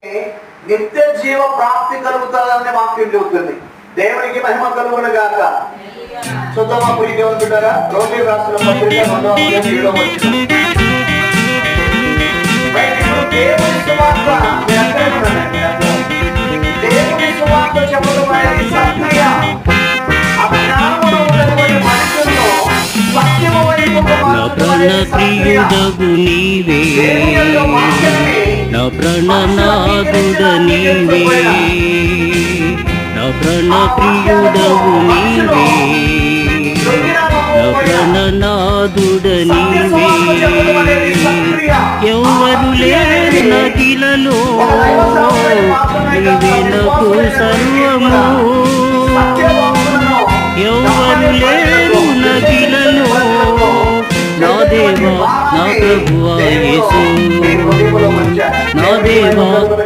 నిత్య జీవ ప్రాప్తి కలుగుతుందని వాక్యం చెబుతుంది. దేవునికి మహిమ కలుగును గాక. చూద్దామా పురి దేవుని బిడ్డరా, రోమి రాసిన పత్రిక 2వ అధ్యాయం 7వ వచనం. దేవుని సువార్త దేవుని సువార్త చెప్పడం అనేది సత్క్రియ. అజ్ఞానములో ఉన్నటువంటి మనుషుల్లో సత్యము వైపు ప్రియుడగు నీవే, నా ప్రాణనాథుడ నీవే, నా ప్రాణ ప్రియుడగు నీవే, నా ప్రాణనాథుడ నీవే. ఎవరు లేరు నదిలలో, నీవే నాకు సర్వము. ఎవరు లేరు నదిలలో, నా దేవా నా ప్రభువా యేసు, నా దేవా